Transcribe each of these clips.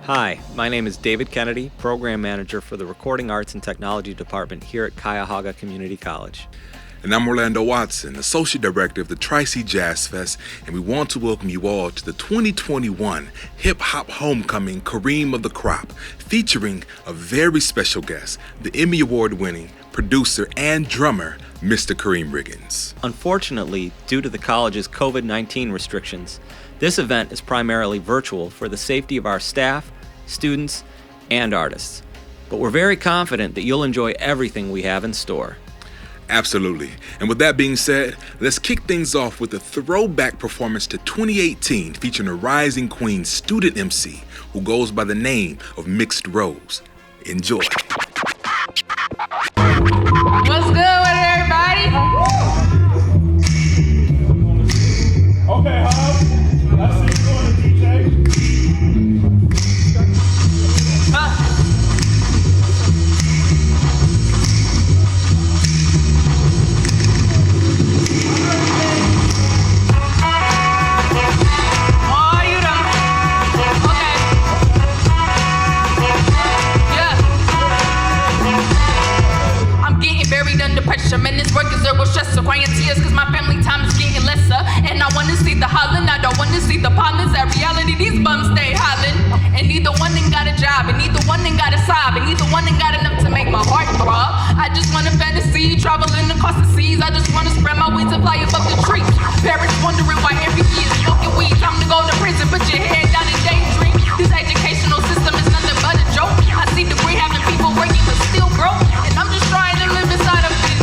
Hi, my name is David Kennedy, Program Manager for the Recording Arts and Technology Department here at Cuyahoga Community College. And I'm Orlando Watson, Associate Director of the Tri-C Jazz Fest, and we want to welcome you all to the 2021 Hip Hop Homecoming Kareem of the Crop, featuring a very special guest, the Emmy Award-winning producer and drummer, Mr. Kareem Riggins. Unfortunately, due to the college's COVID-19 restrictions, this event is primarily virtual for the safety of our staff, students, and artists. But we're very confident that you'll enjoy everything we have in store. Absolutely. And with that being said, let's kick things off with a throwback performance to 2018 featuring a rising queen student MC who goes by the name of Mixed Rose. Enjoy. What's good with everybody? Okay, Hobbs. I see you on the DJ. Tremendous work is zero stress, so crying tears cause my family time is getting lesser. And I wanna see the hollering, I don't wanna see the problems. That reality, these bums stay hollering. And neither one ain't got a job, and neither one ain't got a sob, and neither one ain't got enough to make my heart throb. I just want a fantasy, traveling across the seas. I just wanna spread my wings and fly above the trees. Parents wondering why every year smoking weed. Time to go to prison, put your head down and daydream. This educational system is nothing but a joke. I see degree having people working but still broke. And I'm just trying to live inside of it.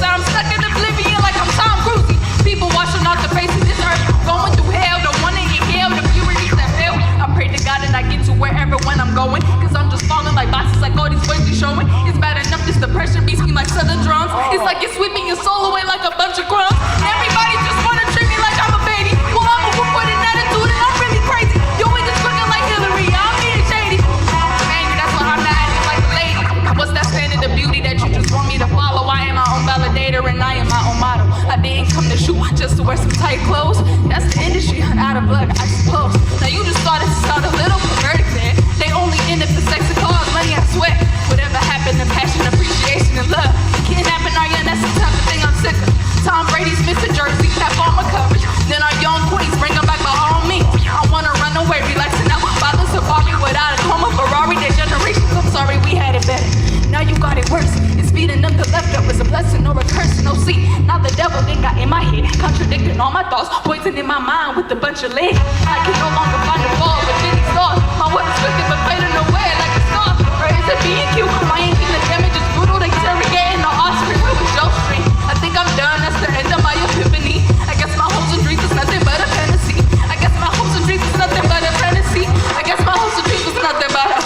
I'm stuck in oblivion like I'm Tom Cruise. People washing off the face of this earth, going through hell, don't wanna inhale the purities of hell. I pray to God that I get to wherever when I'm going, cause I'm just falling like boxes like all these boys be showing. It's bad enough this depression beats me like southern drums. It's like it's sweeping your soul away like a bunch of crumbs. Everybody just wanna treat me like I'm a baby. Well, I'm a whoop with an attitude and I'm really crazy. Yo, we just cooking like Hillary, I'm being shady. Man, that's why I'm not acting like a lady. What's that standard of beauty that you just want me to follow? I am my own validator and I am my own model. I didn't come to shoot just to wear some tight clothes. That's the industry, out of luck, I suppose. Now you just started to sound a little perverted there. They only in it for sex and cars, money and sweat. Whatever happened to passion, appreciation, and love? Kidnapping our young, that's the type of thing I'm sick of. Tom Brady's Mr. Jersey, have all my coverage. Then our young queens bring them back by all means. I wanna run away, relaxing out my father's safari without a coma Ferrari. Their generations, I'm sorry, we had it better. Now you got it worse. It's feeding them the leftovers, a blessing or a curse. No, see, now the devil they got in my head, contradicting all my thoughts, poisoning my mind with a bunch of lead. I can no longer find the ball with any stars. My weapon's crooked but fading away like a scar. Or is it B&Q? My ain't the damage is brutal. They interrogating the offspring with Joe Street. I think I'm done. That's the end of my epiphany. I guess my hopes and dreams is nothing but a fantasy. I guess my hopes and dreams is nothing but a fantasy. I guess my hopes and dreams is nothing but a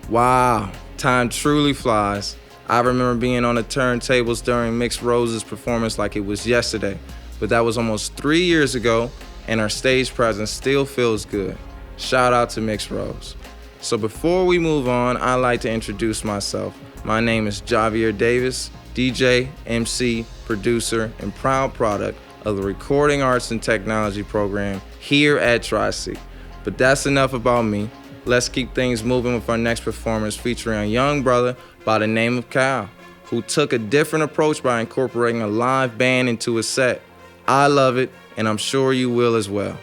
Wow, time truly flies. I remember being on the turntables during Mixed Rose's performance like it was yesterday, but that was almost 3 years ago, and our stage presence still feels good. Shout out to Mixed Rose. So before we move on, I'd like to introduce myself. My name is Javier Davis, DJ, MC, producer, and proud product of the Recording Arts and Technology program here at Tri-C. But that's enough about me. Let's keep things moving with our next performance featuring a young brother by the name of Kyle, who took a different approach by incorporating a live band into his set. I love it, and I'm sure you will as well.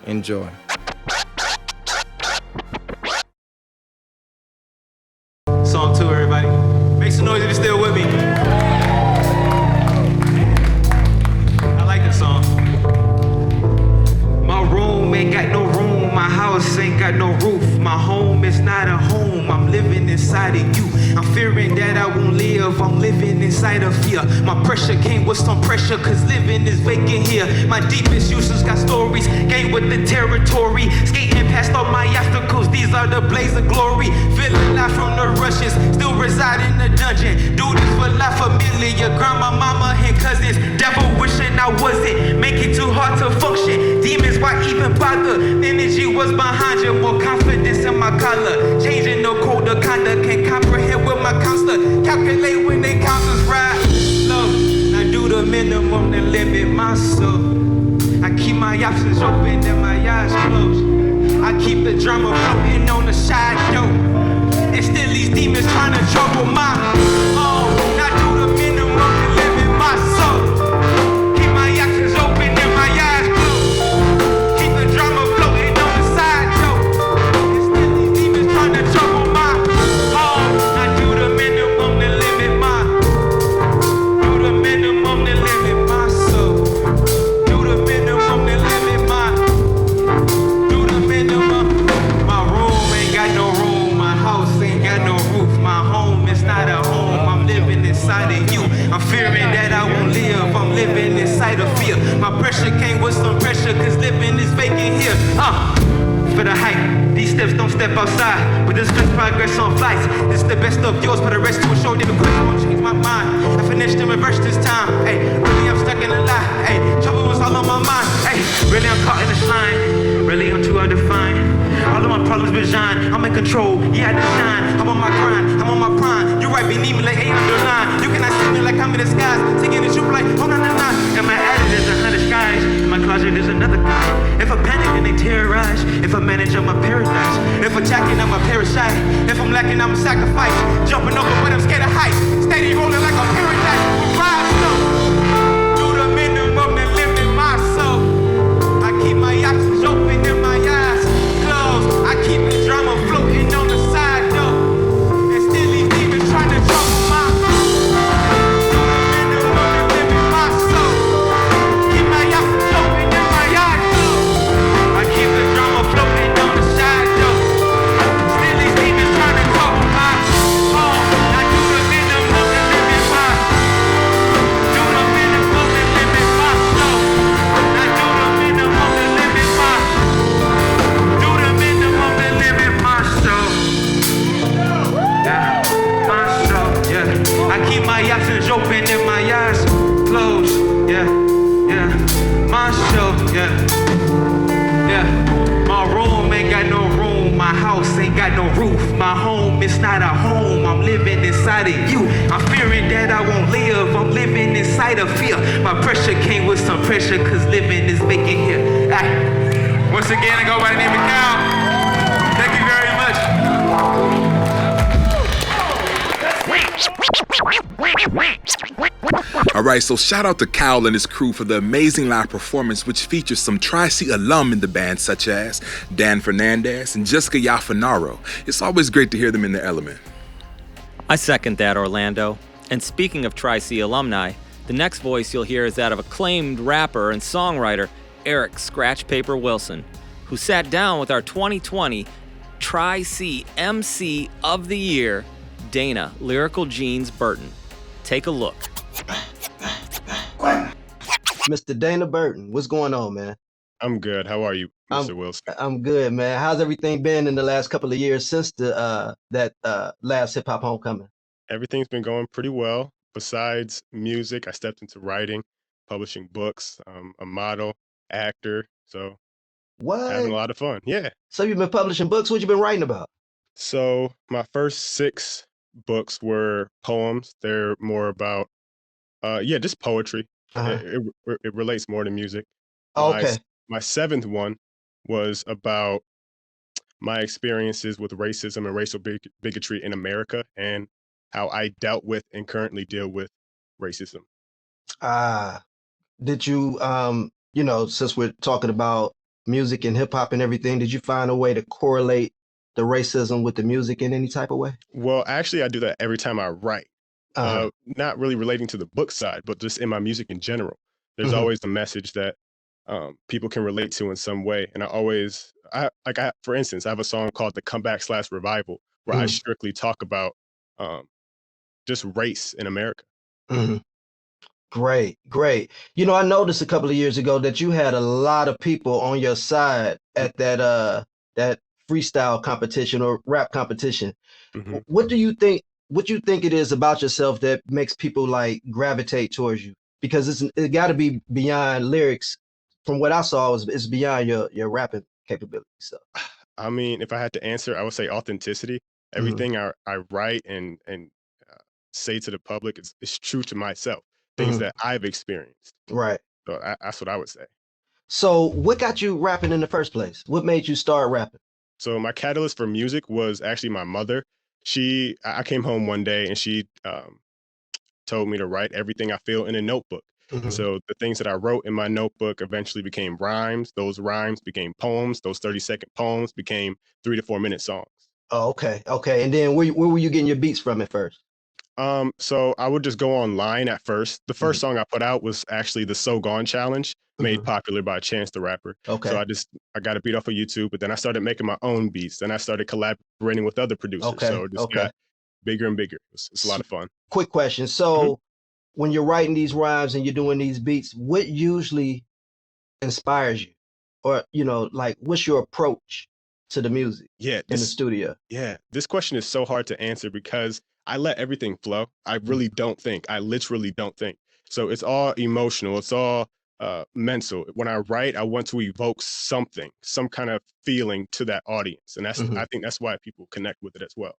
Enjoy. Song 2, everybody. Make some noise if you're still with me. I like this song. My room ain't got no room. My house ain't got no roof. My home is not a home. I'm living inside of you. I'm fearing that I won't live. I'm living inside of fear. My pressure came with some pressure, cause living is vacant here. My deepest uses got stories, gained with the territory. Skating past all my obstacles, these are the blaze of glory. Feeling life from the rushes, still reside in the dungeon. Do this for life familiar, grandma, mama, and cousins. Devil wishing I wasn't, make it too hard to function. Demons, why even bother? Energy was behind you, more confidence in my collar. Changing the code of conduct, can't comprehend with my concept. calculate when they counters ride slow. I do the minimum to limit my soul. I keep my options open and my eyes closed. I keep the drama floating on the side note. And still these demons trying to trouble my home. I do the minimum to limit my soul. Keep my options open and my eyes closed. Keep the drama floating on the side note. And still these demons trying to trouble my home. I do the minimum to limit my. Do the minimum to limit my soul. Do the minimum to limit my. Do the minimum. My room ain't got no room. My house ain't got no roof. My home is not a home. I'm living inside of you. I'm fearing that I won't live. I'm living inside of fear. My pressure came with some pressure, cause living is vacant here. For the hype, these steps don't step outside. But this best progress on flights. This is the best of yours, but the rest to a show. Different question won't change my mind. I finished in reverse this time. Hey, really I'm stuck in a lie. Hey, trouble was all on my mind. Hey, really I'm caught in the slime. Really I'm too undefined. All of my problems benign. I'm in control, yeah I design. I'm on my grind, I'm on my prime. You right beneath me like A underline. You cannot see me like I'm in the skies. Singing the truth like, oh no no no. And my attic is 100 skies. In my closet is another guy. If I panic then they terrorize. If I manage I'm a paradise. If I'm attacking I'm a parasite. If I'm lacking I'm a sacrifice. Jumping over but I'm scared of heights. Steady rolling like a paradise. Ride slow. Do the minimum to limit my soul. I keep my options open and my eyes closed. I keep the drama floating on the side though. And still these demons trying to trouble my. Do the minimum to limit my soul. Keep my options open and my eyes closed. I keep the drama floating on the side though. Still these demons trying to trouble my. I do the minimum to limit my. Do the minimum to limit my soul. I do the minimum to limit my. Do the minimum to limit my soul. Yeah, my soul, yeah. I keep my options open and my eyes closed. Yeah, yeah. My soul, yeah. Yeah. My room ain't got no room. My house ain't got no roof. My home is not a home. I'm living inside of you. I'm fearing that I won't live. I'm living inside of fear. My pressure came with some pressure, cause living is vacant here. Once again, I go by the name of Cal. Thank you very much. All right, so shout out to Kyle and his crew for the amazing live performance, which features some Tri-C alum in the band, such as Dan Fernandez and Jessica Yafanaro. It's always great to hear them in their element. I second that, Orlando. And speaking of Tri-C alumni, the next voice you'll hear is that of acclaimed rapper and songwriter Eric Scratch Paper Wilson, who sat down with our 2020 Tri-C MC of the Year, Dana Lyrical Jeans Burton. Take a look. Mr. Dana Burton, what's going on, man? I'm good. How are you, Mr. Wilson? I'm good, man. How's everything been in the last couple of years since the last hip hop homecoming? Everything's been going pretty well. Besides music, I stepped into writing, publishing books. A model, actor, so having a What? lot of fun. Yeah. So you've been publishing books? What you been writing about? So my first 6 books were poems. They're more about, just poetry. Uh-huh. It relates more to music. Oh, okay. My 7th one was about my experiences with racism and racial bigotry in America and how I dealt with and currently deal with racism. Did you, since we're talking about music and hip hop and everything, did you find a way to correlate the racism with the music in any type of way? Well, actually, I do that every time I write. Uh-huh. Not really relating to the book side, but just in my music in general. There's Mhm. always a message that people can relate to in some way. And for instance, I have a song called The Comeback/Revival, where I Mhm. strictly talk about just race in America. Mhm. Great, great. I noticed a couple of years ago that you had a lot of people on your side at that freestyle competition or rap competition. hmm What do you think? What you think it is about yourself that makes people like gravitate towards you? Because it got to be beyond lyrics. From what I saw, it's beyond your rapping capability. So, I mean, if I had to answer, I would say authenticity. Mhm. Everything I write and say to the public is true to myself, things Mhm. that I've experienced. Right. So that's what I would say. So what got you rapping in the first place? What made you start rapping? So my catalyst for music was actually my mother. I came home one day and she told me to write everything I feel in a notebook. And Mhm. so the things that I wrote in my notebook eventually became rhymes. Those rhymes became poems. Those 30-second poems became 3 to 4 minute songs. Oh, okay. Okay. And then where were you getting your beats from at first? So I would just go online at first. The Mhm. first song I put out was actually the So Gone challenge, made Mhm. popular by Chance the Rapper. So Okay. I got a beat off of YouTube, but then I started making my own beats. Then I started collaborating with other producers. Okay. So it just Okay. got bigger and bigger. It's a lot S- of fun. Quick question. Mhm. So when you're writing these rhymes and you're doing these beats, what usually inspires you? Or, like what's your approach to the music Yeah, in the this studio? Yeah, this question is so hard to answer because I let everything flow. I Mhm. really don't think. I literally don't think. So it's all emotional. It's all mental. When I write, I want to evoke something, some kind of feeling to that audience, and Mhm. I think that's why people connect with it as well.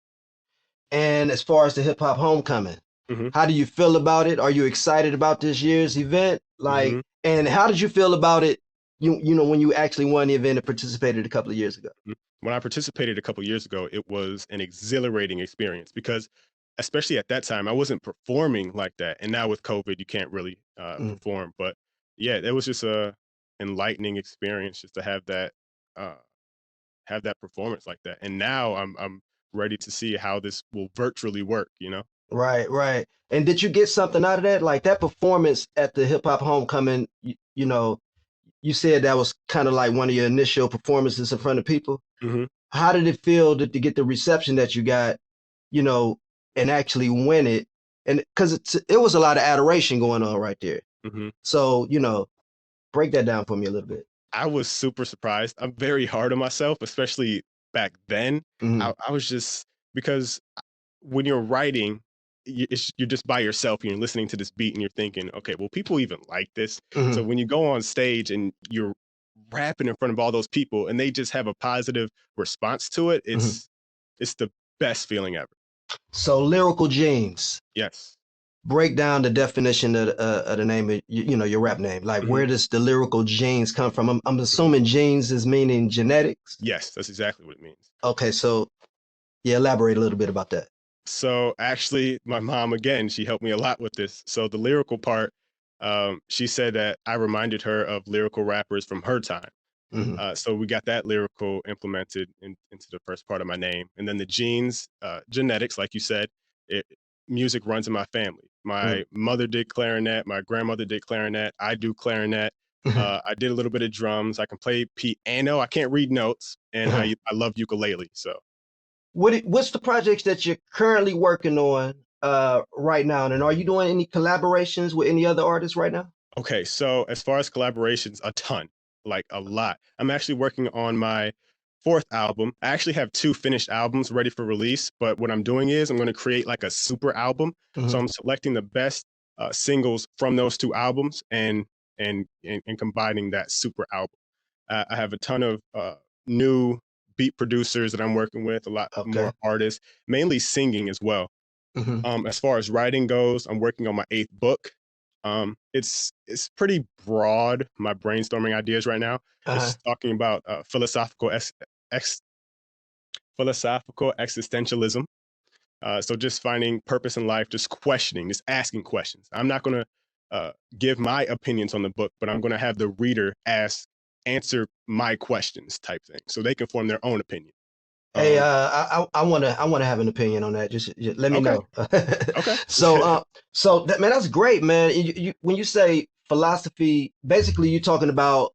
And as far as the hip hop homecoming, Hmm. how do you feel about it? Are you excited about this year's event? Like, Hmm. and how did you feel about it? When you actually won the event and participated a couple of years ago. When I participated a couple years ago, it was an exhilarating experience because, especially at that time, I wasn't performing like that. And now with COVID, you can't really Mm. perform. But yeah, it was just a enlightening experience just to uh, have that performance like that. And now I'm ready to see how this will virtually work. Right, right. And did you get something out of that? Like that performance at the hip hop homecoming, you said that was kind of like one of your initial performances in front of people. Hmm. How did it feel to get the reception that you got, you know, and actually win it? And because it was a lot of adoration going on right there. Hmm. So, break that down for me a little bit. I was super surprised. I'm very hard on myself, especially back then. Hmm. I was just because when you're writing, you're just by yourself and you're listening to this beat and you're thinking, okay, will people even like this? So Hmm. when you go on stage and you're rapping in front of all those people and they just have a positive response to it, Hmm. it's the best feeling ever. So, lyrical genes. Yes. Break down the definition of the name of your rap name. Like, Hmm. where does the lyrical genes come from? I'm Hmm. assuming genes is meaning genetics. Yes, that's exactly what it means. Okay, so yeah, elaborate a little bit about that. So actually, my mom again, she helped me a lot with this. So the lyrical part, she said that I reminded her of lyrical rappers from her time. Hmm. So we got that lyrical implemented into the first part of my name, and then the genes, genetics, like you said, it, music runs in my family. My mother did clarinet, my grandmother did clarinet, I do clarinet. Hmm. I did a little bit of drums. I can play piano. I can't read notes, and I love ukulele. So. What's the projects that you're currently working on right now? And are you doing any collaborations with any other artists right now? Okay, so as far as collaborations, a ton, like a lot. I'm actually working on my fourth album. I actually have two finished albums ready for release, but what I'm doing is I'm going to create like a super album. So Hmm. I'm selecting the best singles from those two albums and combining that super album. I have a ton of new beat producers that I'm working with, a lot Okay. more artists, mainly singing as well. Hmm. As far as writing goes, I'm working on my eighth book. It's pretty broad. My brainstorming ideas right now. Uh-huh. It's talking about ex- philosophical existentialism. So just finding purpose in life, just questioning, just asking questions. I'm not going to give my opinions on the book, but I'm going to have the reader answer my questions type thing, so they can form their own opinion. Hey, Um, I wanna have an opinion on that. Just let me okay, know. okay. So that, man, that's great, man. When you say philosophy, basically you're talking about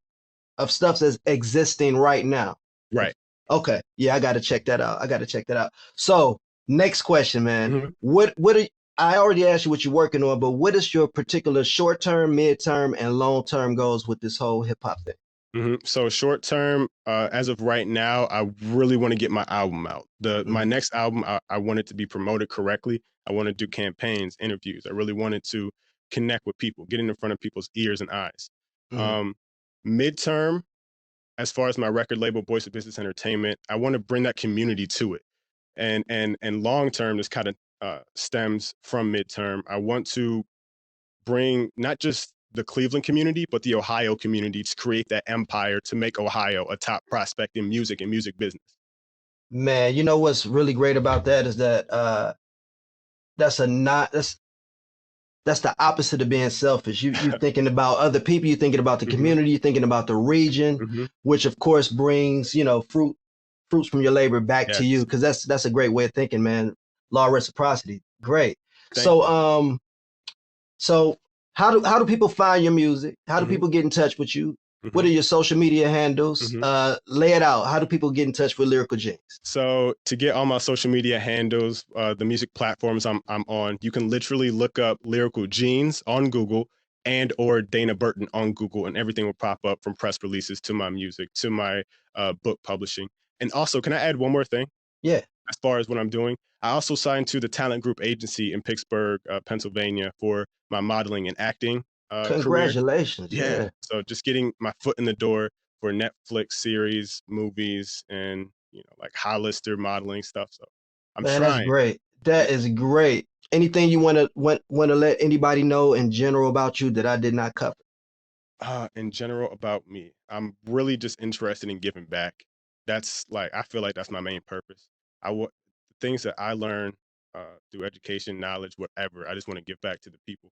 of stuff that's existing right now. Right. Okay, yeah, I gotta check that out. So next question, man. Mhm. I already asked you what you're working on, but what is your particular short term, mid term, and long term goals with this whole hip hop thing? So short term, as of right now, I really want to get my album out. My Hmm. next album, I want it to be promoted correctly. I want to do campaigns, interviews. I really wanted to connect with people, get in front of people's ears and eyes. Hmm. Um, Midterm, as far as my record label, Voice of Business Entertainment, I want to bring that community to it. And long term, just kind of stems from midterm. I want to bring not just the Cleveland community, but the Ohio community to create that empire to make Ohio a top prospect in music and music business. Man, you know what's really great about that is that that's the opposite of being selfish. You're thinking about other people, you're thinking about the community, you're thinking about the region, which of course brings, you know, fruits from your labor back to you, because that's a great way of thinking, man. Law of reciprocity, great. So how do people find your music? How do people get in touch with you? What are your social media handles? Lay it out. How do people get in touch with Lyrical Jeans? So to get all my social media handles, the music platforms I'm on, you can literally look up Lyrical Jeans on Google and or Dana Burton on Google, and everything will pop up from press releases to my music to my book publishing. And also, can I add one more thing? Yeah. As far as what I'm doing, I also signed to the Talent Group Agency in Pittsburgh, Pennsylvania for my modeling and acting Congratulations. career. Yeah. So just getting my foot in the door for Netflix series, movies, and, you know, like Hollister modeling stuff. So I'm trying. That's great. That is great. Anything you want to let anybody know in general about you that I did not cover? In general about me, I'm really just interested in giving back. That's like, I feel like that's my main purpose. Things that I learn through education, knowledge, whatever, I just want to give back to the people.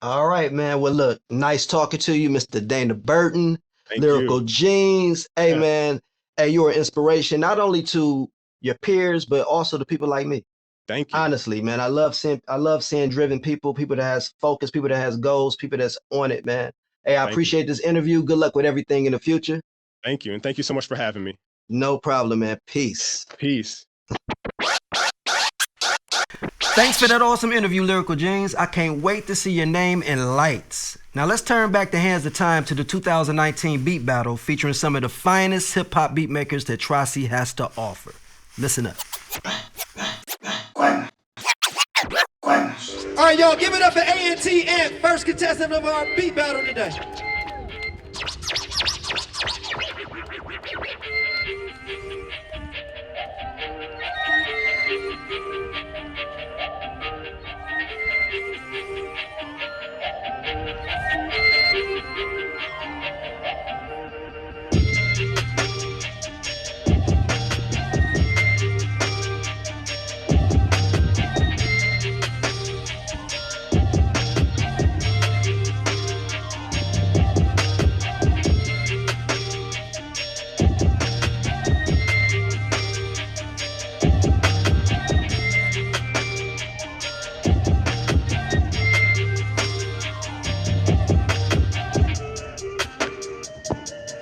All right, man. Well, look, nice talking to you, Mr. Dana Burton, Thank Lyrical you. Jeans. Hey, Yeah. man. Hey, you're an inspiration, not only to your peers, but also to people like me. Thank you. Honestly, man, I love seeing driven people that has focus, people that has goals, people that's on it, man. Hey, I appreciate this interview. Good luck with everything in the future. Thank you. And thank you so much for having me. No problem, man. Peace. Peace. Thanks for that awesome interview, Lyrical Jeans. I can't wait to see your name in lights. Now let's turn back the hands of time to the 2019 beat battle featuring some of the finest hip-hop beat makers that Tri-C has to offer. Listen up. All right, y'all, give it up for A&T Ant, first contestant of our beat battle today.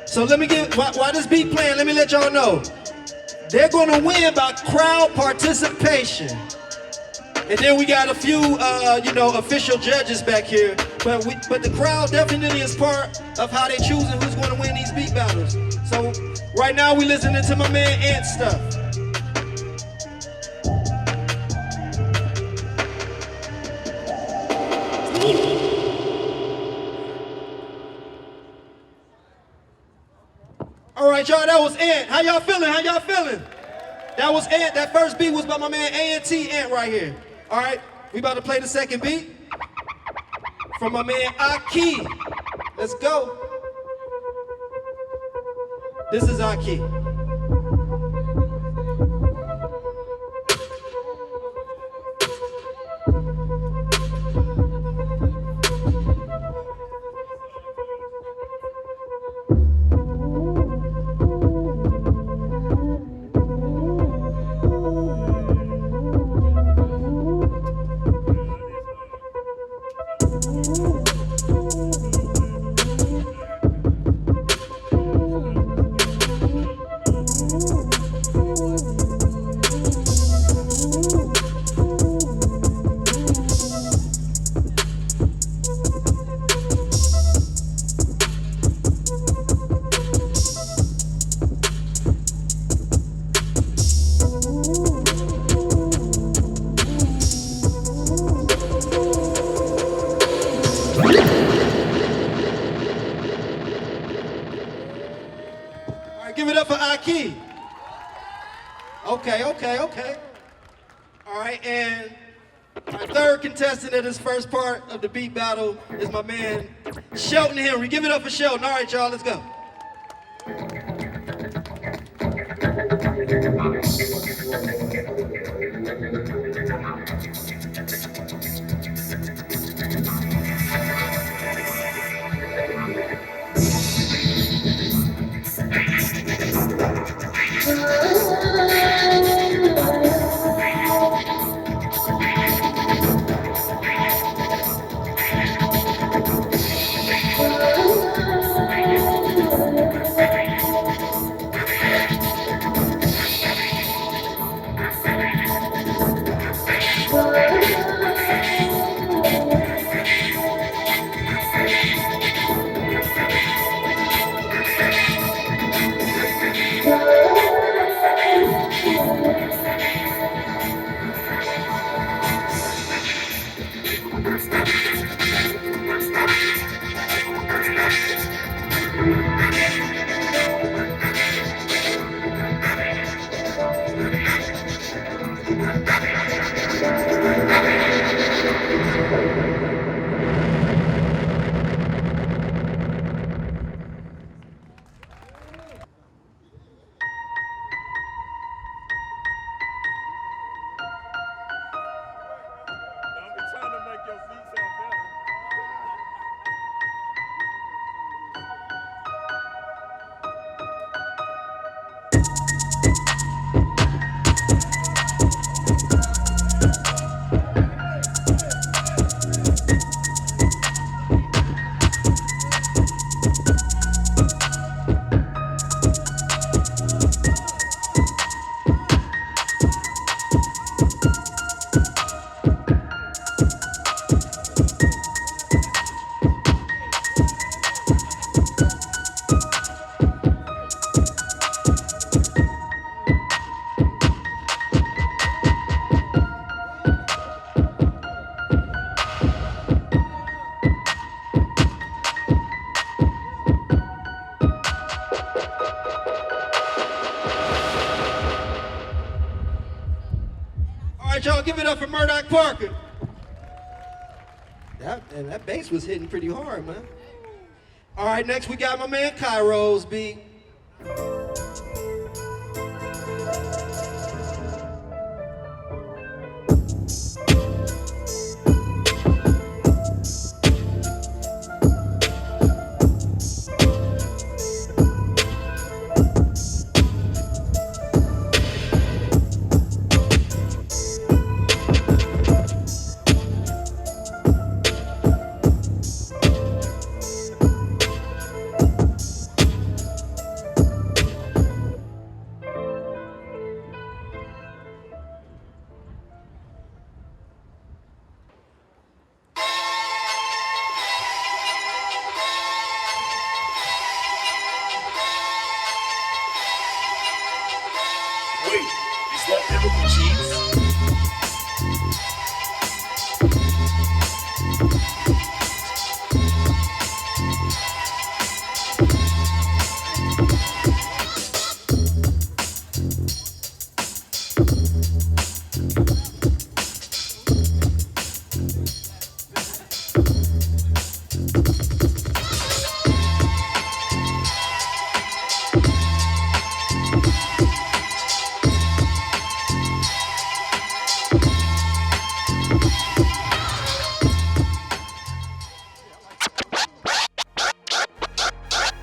So let me while this beat playing, let me let y'all know. They're gonna win by crowd participation. And then we got a few, official judges back here. But the crowd definitely is part of how they choosing who's gonna win these beat battles. So right now we listening to my man Ant stuff. All right, y'all, that was Ant. How y'all feeling? That was Ant. That first beat was by my man A&T Ant right here. All right, we about to play the second beat from my man Aki. Let's go. This is Aki. Give it up for Aki. Okay. All right, and our third contestant of this first part of the beat battle is my man, Shelton Henry. Give it up for Shelton. All right, y'all, let's go. Y'all give it up for Murdoch Parker. That bass was hitting pretty hard, man. All right, next we got my man Kairos beat.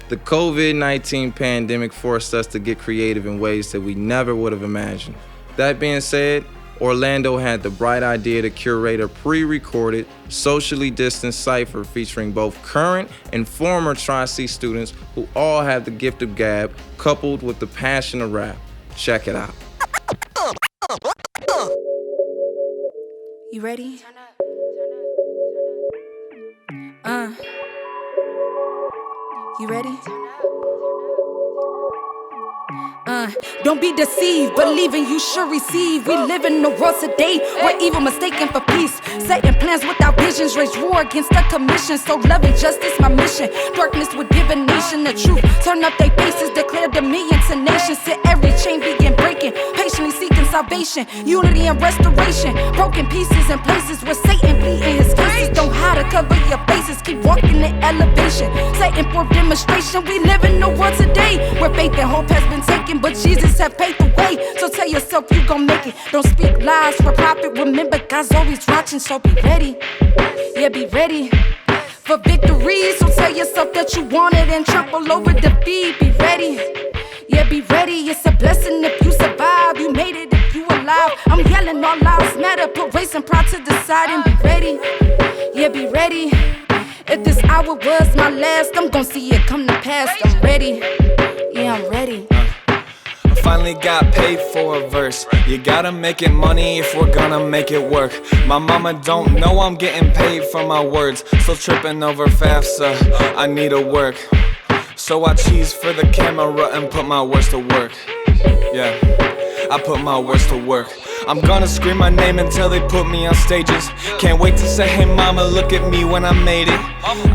The COVID-19 pandemic forced us to get creative in ways that we never would have imagined. That being said, Orlando had the bright idea to curate a pre-recorded, socially distanced cipher featuring both current and former Tri-C students who all have the gift of gab coupled with the passion of rap. Check it out. You ready? You ready? Don't be deceived, believing you should receive. We live in a world today where evil mistaken for peace. Setting plans without visions, raise war against the commission. So love and justice, my mission. Darkness would give a nation the truth. Turn up their faces, declare dominion to nations. Till every chain begin breaking. Patiently seeking salvation. salvation, unity and restoration. Broken pieces in places where Satan pleading his cases. Don't hide to cover your faces, keep walking in elevation. Satan for demonstration, we live in a world today where faith and hope has been taken, but Jesus have paved the way. So tell yourself you gon' make it. Don't speak lies for profit. Remember, God's always watching, so be ready. Yeah, be ready for victory. So tell yourself that you want it and trample over defeat. Be ready. Yeah, be ready. It's a blessing if you survive. You made it if you alive. I'm yelling all lives matter. Put race and pride to the side and be ready. Yeah, be ready. If this hour was my last, I'm gon' see it come to pass. I'm ready. Yeah, I'm ready. Finally got paid for a verse. You gotta make it money if we're gonna make it work. My mama don't know I'm getting paid for my words. So tripping over FAFSA, I need to work. So I cheese for the camera and put my words to work. Yeah, I put my words to work. I'm gonna scream my name until they put me on stages. Can't wait to say, hey mama, look at me when I made it.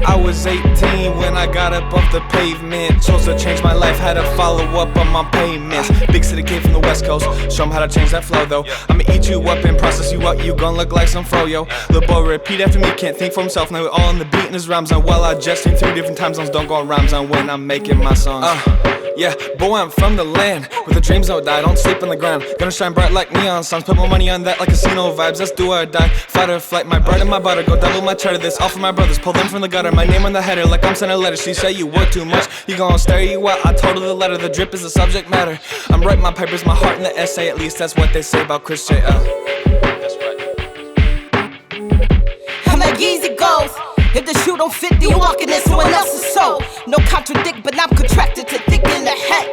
I was 18 when I got up off the pavement. Chose to change my life, had to follow up on my payments. Big city kid from the west coast, show 'em how to change that flow though. I'ma eat you up and process you out, you gon' look like some froyo. Lil' boy repeat after me, can't think for himself. Now we're all on the beat and his rhymes on. While I just in 3 different time zones, don't go on rhymes on when I'm making my songs. Yeah, boy, I'm from the land where the dreams don't die, don't sleep on the ground. Gonna shine bright like neon signs, put my money on that like casino vibes. Let's do or die, fight or flight, my bread and my butter. Go double my cheddar, this all for my brothers, pull them from the gutter. My name on the header like I'm sending letters. She say you work too much, you gon' stare you out. I told her the letter, the drip is the subject matter. I'm writing my papers, my heart in the essay, at least that's what they say about Chris J. That's right. I'm like Yeezy goes. If the shoe don't fit, then you walking in someone else's soul. No contradict, but I'm contracted to thick in the head.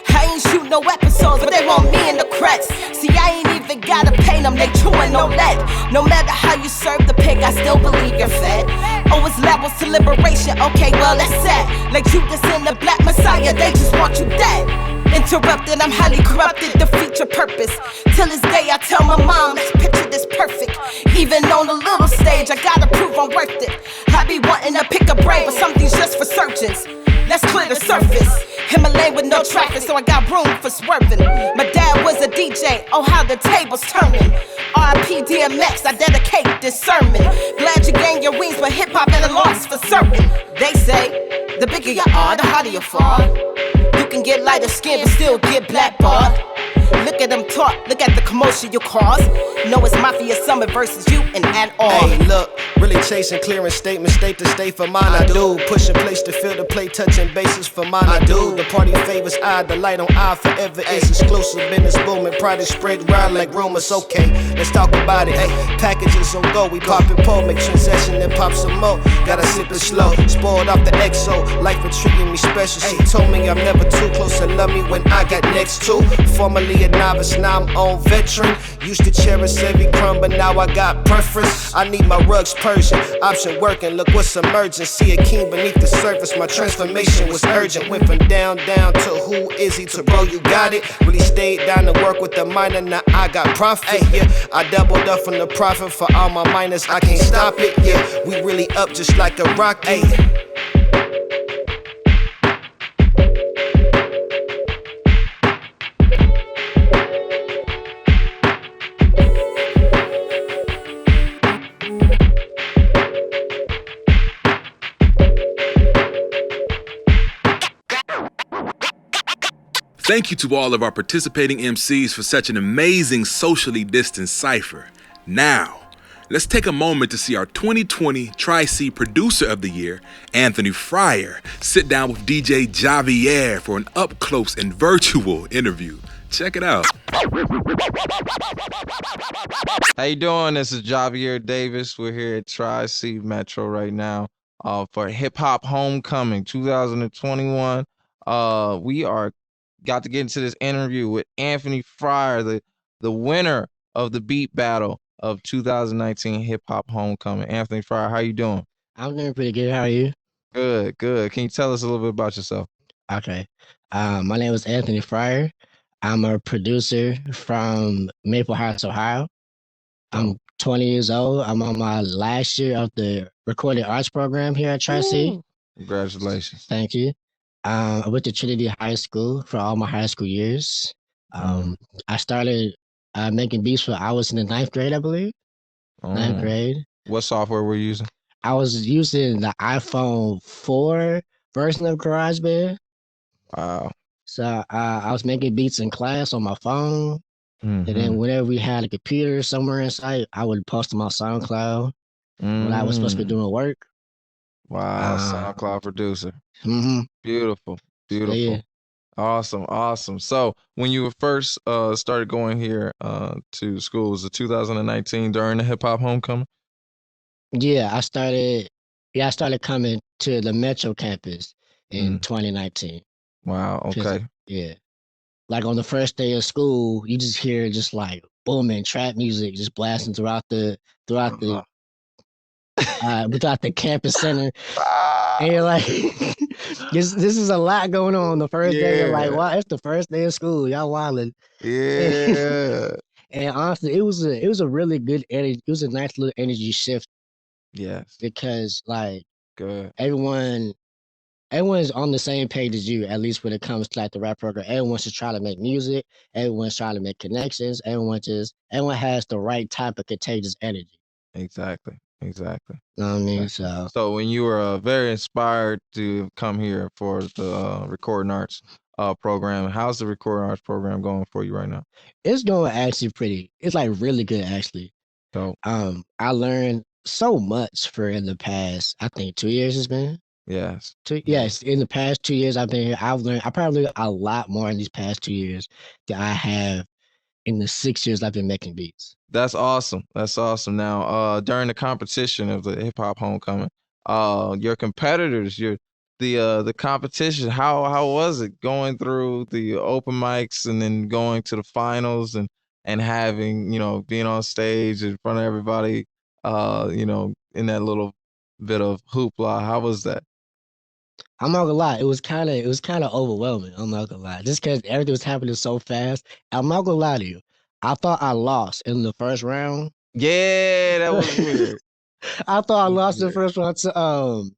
I ain't shoot no episodes, but they want me in the cracks. See, I ain't even gotta pay them, they chewing no lead. No matter how you serve the pig, I still believe you're fed. Oh, it's levels to liberation, okay, well, that's sad. Like Judas in the Black Messiah, they just want you dead. Interrupted, I'm highly corrupted, defeat your purpose. Till this day, I tell my mom, let's picture this perfect. Even on the little stage, I gotta prove I'm worth it. I be wanting to pick a brain, but something's just for surgeons. Let's clear the surface. In my lane with no traffic, so I got room for swerving. My dad was a DJ, oh how the tables turning. R.I.P. DMX, I dedicate this sermon. Glad you gained your wings, but hip-hop at a loss for certain. They say, the bigger you are, the harder you fall. You can get lighter skin, but still get blackballed. Look at them talk, look at the commotion you cause. Know it's Mafia Summit versus you and at all. Hey, look, really chasing, clearing statements, state to state for mine, I do. Pushing place to fill the plate, touching bases for mine, I do. The party favors I, the light on I forever is exclusive. Business booming, pride is spread around like rumors. Okay, let's talk about it. Hey, packages on go, we poppin' pole, make transaction and pop some more. Gotta sip it slow, spoiled off the XO. Life been treating me special. She told me I'm never too close to love me when I got next to. Formerly a novice, now I'm on veteran. Used to cherish every crumb, but now I got preference. I need my rugs Persian, option working. Look what's emerging. See a king beneath the surface. My transformation was urgent. Went from down to who is he to bro, you got it. Really stayed down to work with the minor. Now I got profit. Yeah, I doubled up from the profit for all my minors. I can't stop it. Yeah, we really up just like a rocket. Thank you to all of our participating MCs for such an amazing socially distanced cypher. Now, let's take a moment to see our 2020 Tri-C Producer of the Year, Anthony Fryer, sit down with DJ Javier for an up-close and virtual interview. Check it out. How you doing? This is Javier Davis. We're here at Tri-C Metro right now for Hip Hop Homecoming 2021. We are got to get into this interview with Anthony Fryer, the winner of the beat battle of 2019 Hip Hop Homecoming. Anthony Fryer, how you doing? I'm doing pretty good. How are you? Good, good. Can you tell us a little bit about yourself? Okay. My name is Anthony Fryer. I'm a producer from Maple Heights, Ohio. I'm 20 years old. I'm on my last year of the Recording Arts program here at Tri-C. Congratulations. Thank you. I went to Trinity High School for all my high school years. I started making beats for. I was in the ninth grade, I believe. Ninth grade. What software were you using? I was using the iPhone 4 version of GarageBand. Wow. So I was making beats in class on my phone. And then Mm-hmm. whenever we had a computer somewhere inside, I would post them on SoundCloud when I was supposed to be doing work. Wow, SoundCloud producer. Mm-hmm. Beautiful, beautiful. Yeah. Awesome, awesome. So when you first started going here to school, was it 2019 during the hip hop homecoming? Yeah, I started coming to the Metro campus in 2019. Wow, okay. Yeah. Like on the first day of school, you just hear just like booming trap music just blasting throughout the without the campus center. And you're like, this is a lot going on the first day. You're like, wow, it's the first day of school. Y'all wildin'. Yeah. And honestly, it was a really good energy. It was a nice little energy shift. Yes. Because like good. Everyone's on the same page as you, at least when it comes to like the rap program. Everyone's just trying to make music. Everyone's trying to make connections. Everyone has the right type of contagious energy. Exactly. You know what I mean? So when you were very inspired to come here for the recording arts program, how's the recording arts program going for you right now? It's going actually it's like really good actually. So I learned so much in the past, I think 2 years it's been. Yes. Yes, in the past 2 years I've been here, I probably learned a lot more in these past 2 years than I have in the 6 years I've been making beats. That's awesome. Now, during the competition of the hip hop homecoming, your competitors, the competition, how was it going through the open mics and then going to the finals and having, being on stage in front of everybody, in that little bit of hoopla? How was that? I'm not gonna lie, it was kind of overwhelming. I'm not gonna lie, just because everything was happening so fast. I'm not gonna lie to you. I thought I lost in the first round. Yeah, that was weird. I thought I lost in the first round to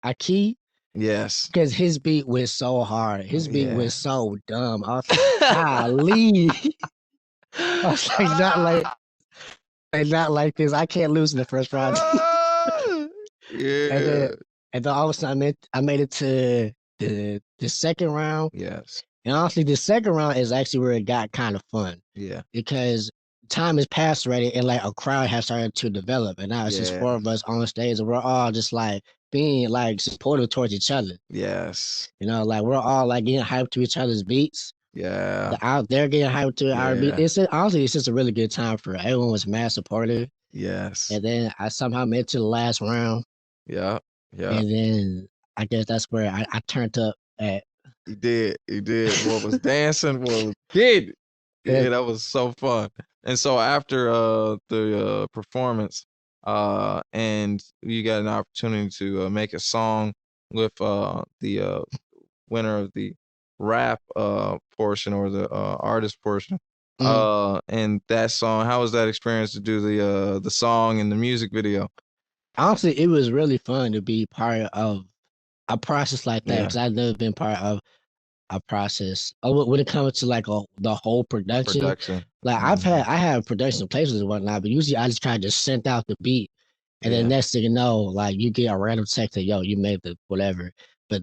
Aki. Yes. Because his beat was so hard. His beat was so dumb. I was like, golly. I was like, not like this. I can't lose in the first round. Yeah. And then all of a sudden I made it to the second round. Yes. And honestly, the second round is actually where it got kind of fun. Yeah. Because time has passed already and like a crowd has started to develop. And now it's just four of us on stage and we're all just like being like supportive towards each other. Yes. Like we're all like getting hyped to each other's beats. Yeah. Out there getting hyped to our beats. Honestly, it's just a really good time for everyone was mad supportive. Yes. And then I somehow made it to the last round. Yeah. And then I guess that's where I turned up at. You did. What was dancing? What did? Yeah, that was so fun. And so after the performance, and you got an opportunity to make a song with the winner of the rap portion or the artist portion. And that song, how was that experience to do the song and the music video? Honestly, it was really fun to be part of a process like that because I've never been part of a process when it comes to like the whole production. Like I have production places and whatnot, but usually I just kind of just sent out the beat, and then next thing you know, like you get a random text that yo, you made the whatever. But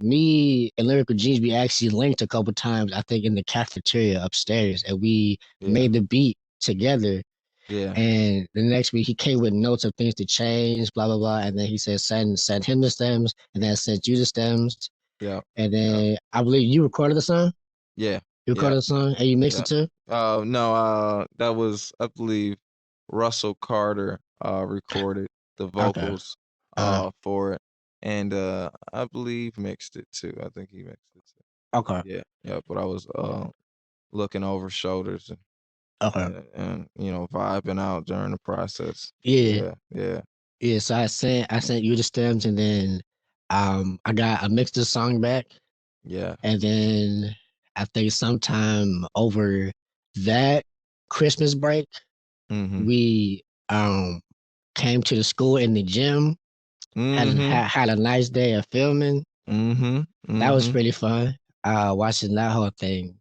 me and Lyrical G's, we actually linked a couple times, I think, in the cafeteria upstairs, and we made the beat together. Yeah. And the next week he came with notes of things to change, blah blah blah, and then he said send him the stems, and then I sent you the stems. Yeah. And then I believe you recorded the song. Yeah. You recorded the song and you mixed it too. No, that was, I believe, Russell Carter recorded the vocals for it, and I believe mixed it too. I think he mixed it too. Okay. Yeah. But I was looking over shoulders and vibing out during the process. Yeah. Yeah. So I sent you the stems, and then I mixed the song back. Yeah. And then I think sometime over that Christmas break, we came to the school in the gym, had a nice day of filming. That was pretty fun. Watching that whole thing.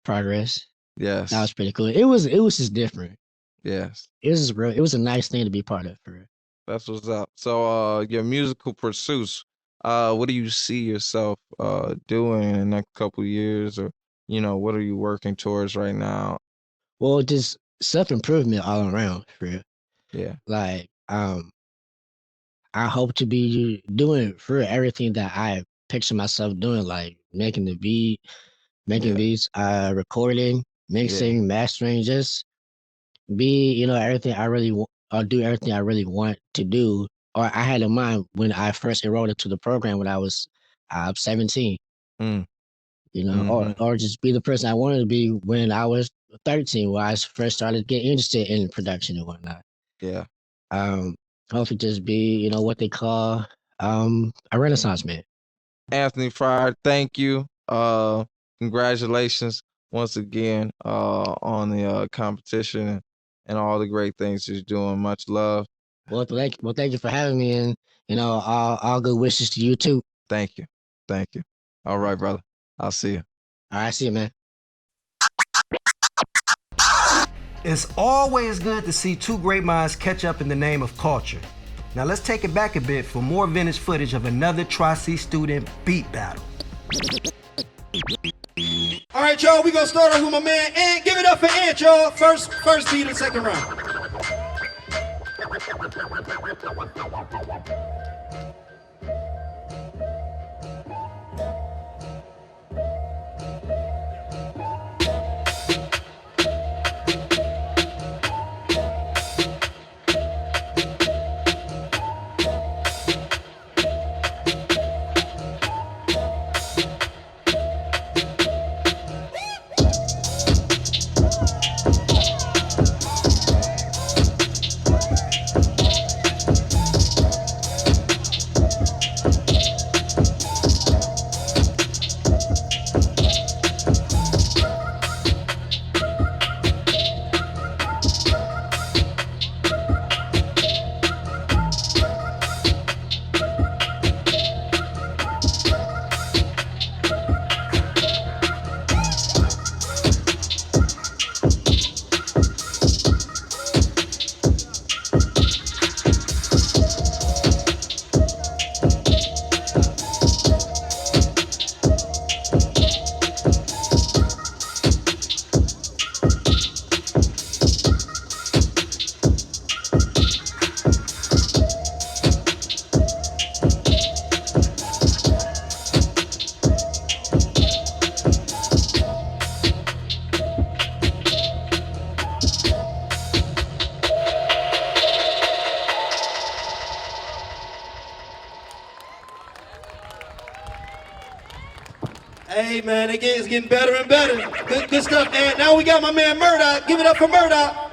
progress. Yes. That was pretty cool. It was just different. Yes. It was just real. It was a nice thing to be part of for real. That's what's up. So your musical pursuits, what do you see yourself doing in the next couple years, or what are you working towards right now? Well, just self-improvement all around for real. Yeah. Like I hope to be doing for real everything that I picture myself doing, like making the beat, making beats, recording, mixing, mastering, just be, everything I really want, or do everything I really want to do, or I had in mind when I first enrolled into the program when I was 17. Or just be the person I wanted to be when I was 13, when I first started getting interested in production and whatnot. Yeah. Hopefully just be, what they call a Renaissance man. Anthony Fryer, thank you. Congratulations once again on the competition and all the great things you're doing. Much love. Well, thank you for having me, and all good wishes to you too. Thank you. All right, brother. I'll see you. All right, see you, man. It's always good to see two great minds catch up in the name of culture. Now let's take it back a bit for more vintage footage of another Tri-C student beat battle. All right, y'all, we gonna start off with my man Ant. Give it up for Ant, y'all. First beat of the second round. Hey, man, it's getting better and better. Good stuff, and now we got my man Murdoch. Give it up for Murdoch.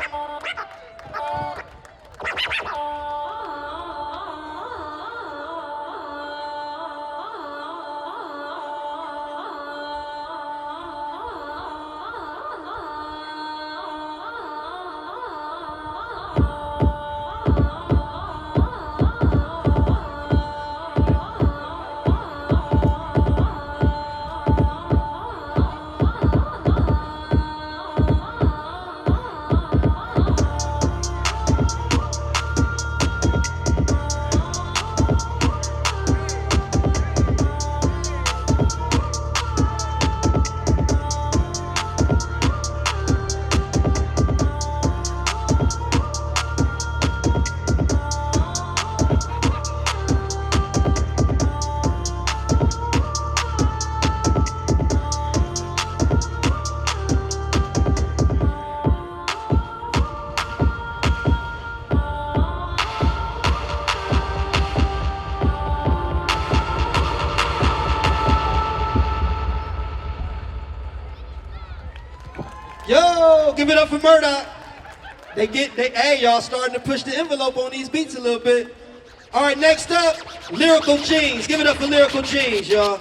Yo, give it up for Murdoch. Hey, y'all starting to push the envelope on these beats a little bit. All right, next up, Lyrical Jeans. Give it up for Lyrical Jeans, y'all.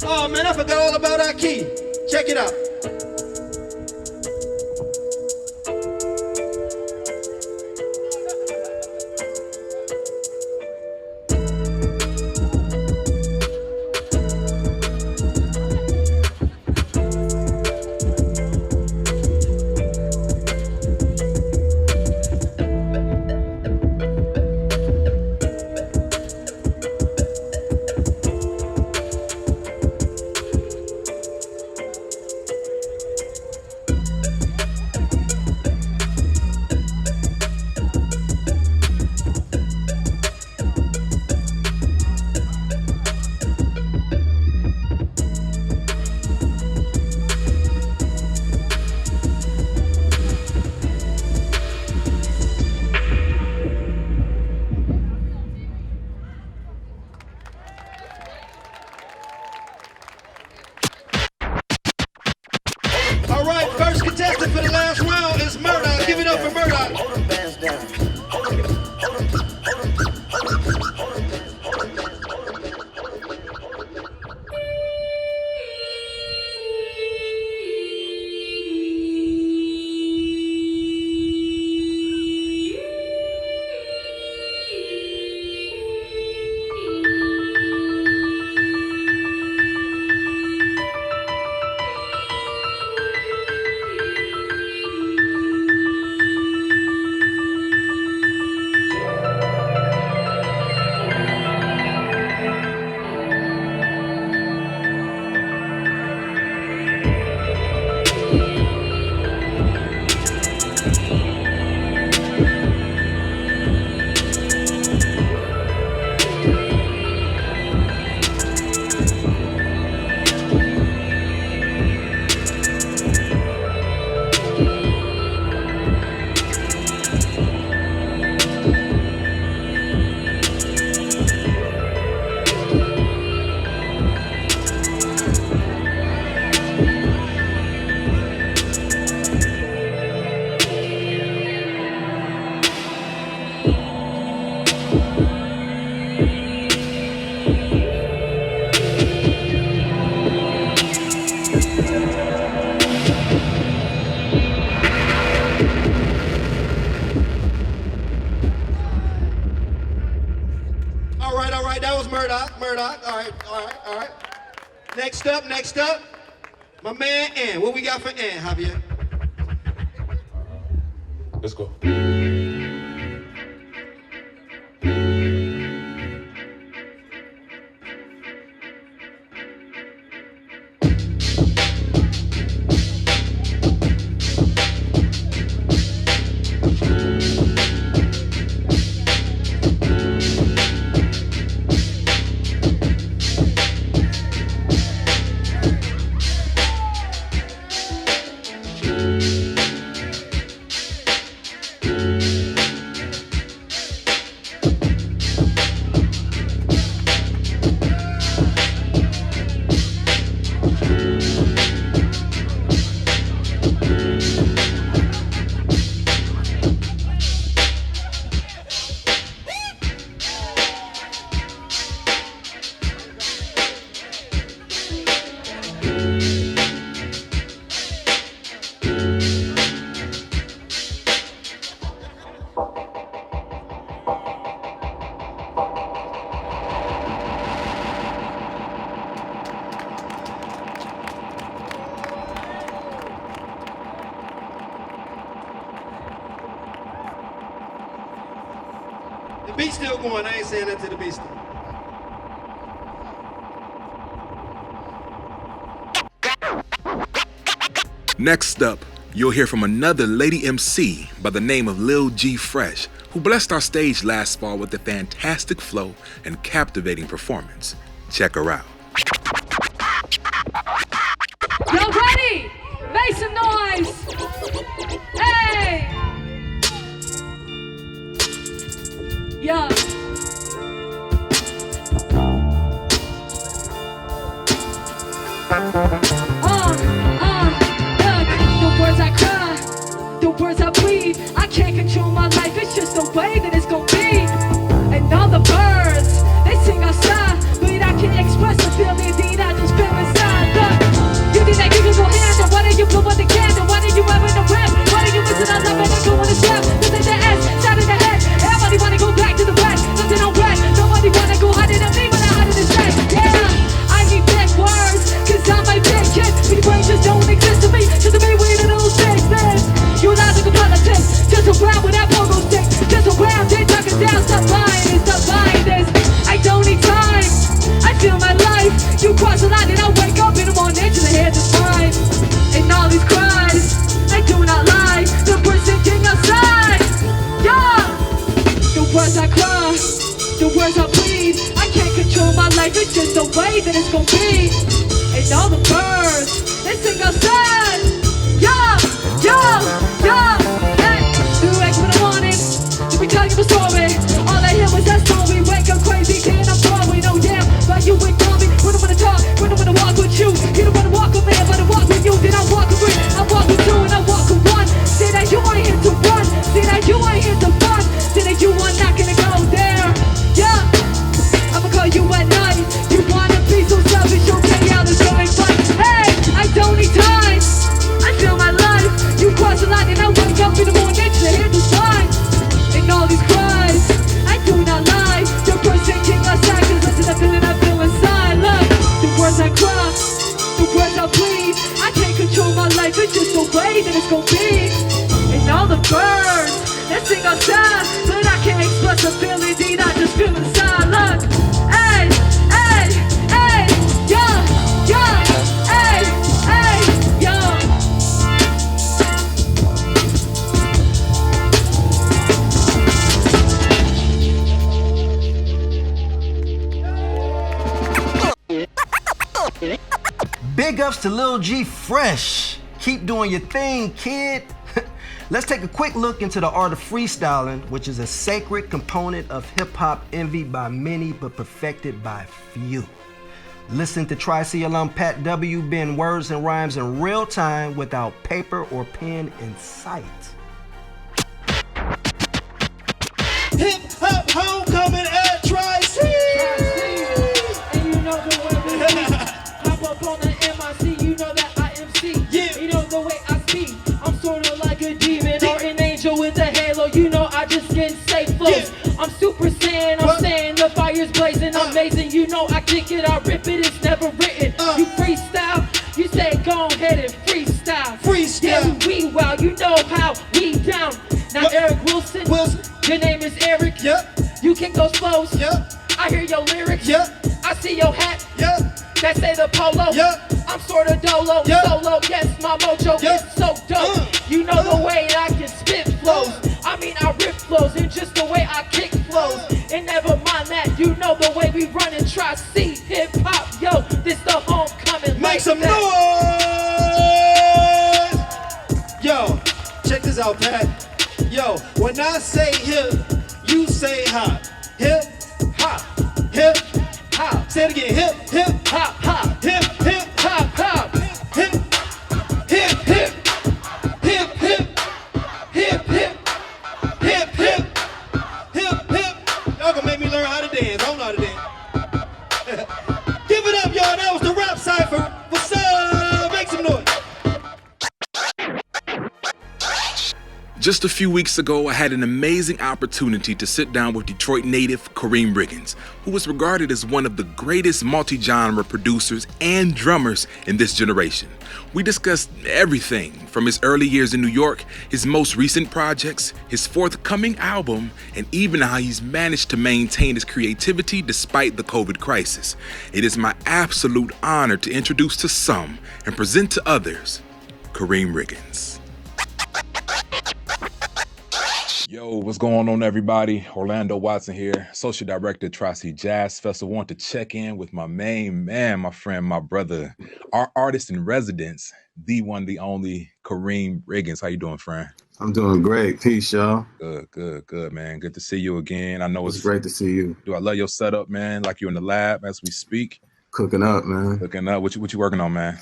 Oh man, I forgot all about our key. Check it out. All right, first contestant for the last round is Murdoch. Give it up for Murdoch. Hold them bands down. All right. Next up, my man Ann. What we got for Ann, Javier? Let's go. The beat's still going. I ain't saying that to the beat. Next up, you'll hear from another lady MC by the name of Lil G Fresh, who blessed our stage last fall with a fantastic flow and captivating performance. Check her out. Y'all ready? Make some noise. Hey! Yeah. The words I cry, the words I bleed, I can't control my life, it's just the way that it's gonna be. And all the birds, they sing outside, but I can't express the feeling that I just feel. words I breathe. I can't control my life, it's just the way that it's gonna be. And all the birds, they sing outside. Yeah, yeah, yeah. Hey, 2X when I want it. Let me tell you a story. All I hear was that story. Wake up crazy, then I'm falling. Oh yeah, but you ignore me. When I wanna talk, when I wanna walk with you. You don't wanna walk with me, but I walk with you. Then I walk with three, I walk with two, and I walk with one. Say that you ain't here to run. Say that you ain't here to fun. Say that you are not gonna go there. Yeah, I'ma call you at night. You wanna be so selfish, okay, yeah, let's go and fight. Hey, I don't need time. I feel my life. You cross the line and I wake up in the morning to hear the signs. And all these cries, I do not lie. The person king outside, cause listen, I feel inside. Look, the words I cry, the words I bleed. I can't control my life, it's just the way that it's gonna be. And all the birds that sing outside, but I can't express the feeling, deed, I just feel inside. Look, hey, hey, hey, yeah, yeah, hey, hey, yeah. Big ups to Lil G Fresh. Keep doing your thing, kid. Let's take a quick look into the art of freestyling, which is a sacred component of hip-hop envied by many but perfected by few. Listen to Tri-C alum Pat W. bend words and rhymes in real time without paper or pen in sight. Hip-hop homecoming at Tri-C. And you know the way we speak. Hop up on the MIC, you know that I MC. Yeah. You know the way I speak. I'm sorta like a demon or an angel with a halo. You know I just get safe flows. Yeah. I'm Super Saiyan, I'm saying the fire's blazing. Amazing, you know I kick it, I rip it, it's never written. You freestyle, you say go ahead and freestyle. Freestyle. Yeah, we wow, you know how we down. Now Eric Wilson, your name is Eric. Yep. You kick those flows. Yep. I hear your lyrics. Yep. I see your hat. Yep. That say the polo. Yep. I'm sorta dolo. Yep. Solo, yes, my mojo is so dope. You know the way I can spit flows. I mean I rip flows and just the way I kick flows. And never mind that, you know the way we run and try see hip hop. Yo, this the homecoming. Make some noise. Yo, check this out, Pat. Yo, when I say hip, you say hop. Hip, hop, hip, hop. Say it again, hip, hip, hop, hop. Hip, hip, hop, hop. Hip, hip, hip, hip, hip, hip, hip, hip, hip, hip, hip. Y'all gonna make me learn how to dance. I don't know how to dance. Give it up, y'all. That was the rap cypher. What's up? Make some noise. Just a few weeks ago, I had an amazing opportunity to sit down with Detroit native Kareem Riggins, who is regarded as one of the greatest multi-genre producers and drummers in this generation. We discussed everything from his early years in New York, his most recent projects, his forthcoming album, and even how he's managed to maintain his creativity despite the COVID crisis. It is my absolute honor to introduce to some and present to others, Kareem Riggins. Yo, what's going on, everybody? Orlando Watson here, Associate Director at Tri-C Jazz Festival. Want to check in with my main man, my friend, my brother, our artist in residence, the one, the only, Kareem Riggins. How you doing, friend? I'm doing great. Peace, y'all. Good, man. Good to see you again. I know it's great to see you. I love your setup, man. Like you're in the lab as we speak. Cooking up, man. Cooking up. What you working on, man?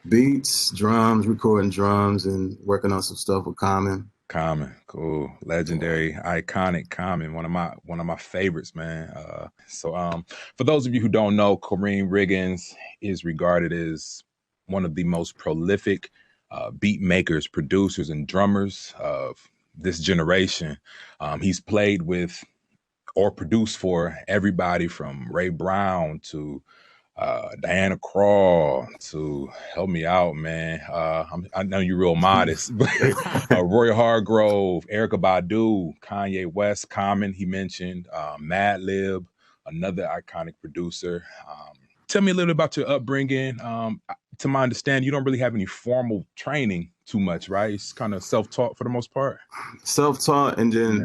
Beats, drums, recording drums, and working on some stuff with Common. Common, cool, legendary, iconic Common, one of my favorites, man. For those of you who don't know, Kareem Riggins is regarded as one of the most prolific beat makers, producers, and drummers of this generation. He's played with or produced for everybody from Ray Brown to Diana Krall to help me out, man. I know you're real modest, but Roy Hargrove, Erykah Badu, Kanye West, Common, he mentioned, Madlib, another iconic producer. Tell me a little about your upbringing. to my understanding, you don't really have any formal training too much, right? It's kind of self-taught for the most part. Self-taught, and then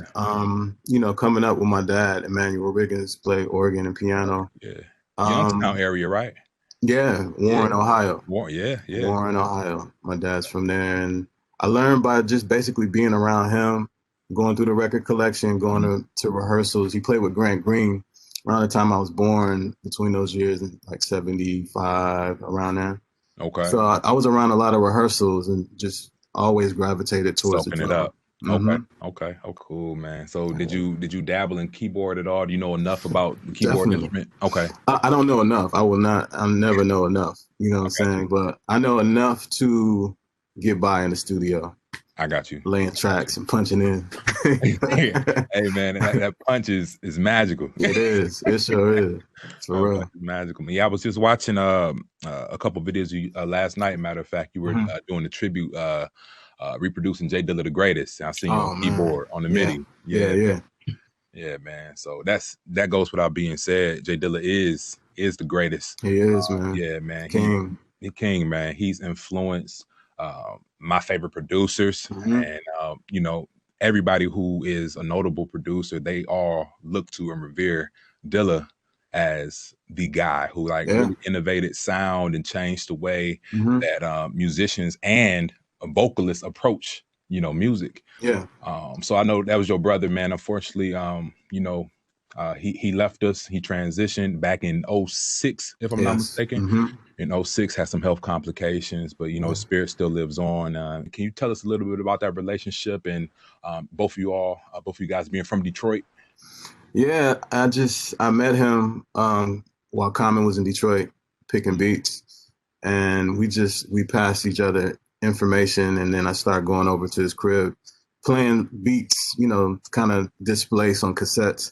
you know, coming up with my dad, Emmanuel Riggins, play organ and piano. Yeah. Youngstown area, right? Yeah, Warren, Ohio. Yeah. Warren, Ohio. My dad's from there, and I learned by just basically being around him, going through the record collection, going to rehearsals. He played with Grant Green around the time I was born, between those years, like 75, around there. Okay. So I was around a lot of rehearsals and just always gravitated towards soaking the it drum. up. Okay. Oh, cool, man. So did you dabble in keyboard at all? Do you know enough about the keyboard instrument? Okay. I don't know enough. I'll never know enough. You know what I'm saying? But I know enough to get by in the studio. I got you. Laying tracks and punching in. Hey man, that punch is magical. It is. It sure is. For real. Magical. Yeah, I was just watching a couple videos last night. Matter of fact, you were doing the tribute, reproducing J Dilla the Greatest. I seen you on keyboard on the MIDI. Yeah, man. So that goes without being said. J Dilla is the greatest. He is, man. Yeah, man. King. The king, man. He's influenced my favorite producers, and you know, everybody who is a notable producer, they all look to and revere Dilla as the guy who really innovated sound and changed the way that musicians and vocalists approach, you know, music. Yeah. So I know that was your brother, man. Unfortunately, you know, he left us. He transitioned back in 2006, if I'm not mistaken. In 2006, had some health complications, but you know, his spirit still lives on. Can you tell us a little bit about that relationship and both of you guys being from Detroit? Yeah, I met him while Common was in Detroit picking beats, and we passed each other information, and then I started going over to his crib, playing beats, you know, kind of displaced on cassettes.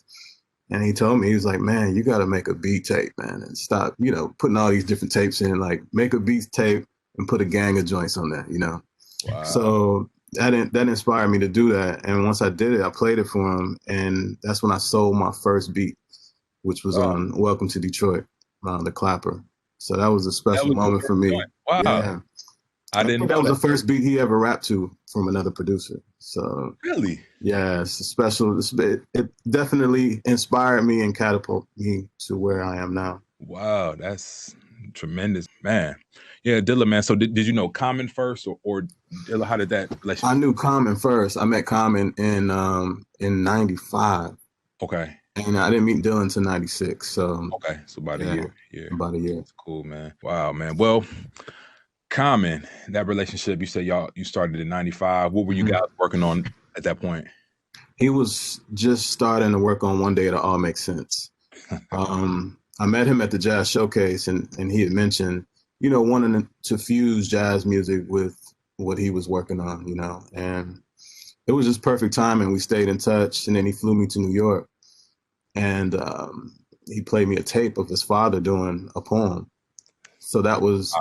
And he told me, he was like, man, you got to make a beat tape, man, and stop, you know, putting all these different tapes in, like make a beat tape and put a gang of joints on there, you know? Wow. So that inspired me to do that. And once I did it, I played it for him. And that's when I sold my first beat, which was on Welcome to Detroit, the Clapper. So that was a special moment for me. Wow. Yeah. I didn't know that was the first beat he ever rapped to from another producer. So really, yeah, it's a special. It definitely inspired me and catapulted me to where I am now. Wow, that's tremendous, man. Yeah, Dilla, man. So did you know Common first, or Dilla? How did that relationship? I knew Common first. I met Common in '95. Okay. And I didn't meet Dilla until '96. So okay, so about a year. Yeah, about a year. That's cool, man. Wow, man. Well, Common, that relationship, you said you started in '95. What were you guys working on at that point? He was just starting to work on One Day It'll All Make Sense. I met him at the Jazz Showcase, and he had mentioned, you know, wanting to fuse jazz music with what he was working on, you know, and it was just perfect timing. We stayed in touch, and then he flew me to New York, and he played me a tape of his father doing a poem. So that was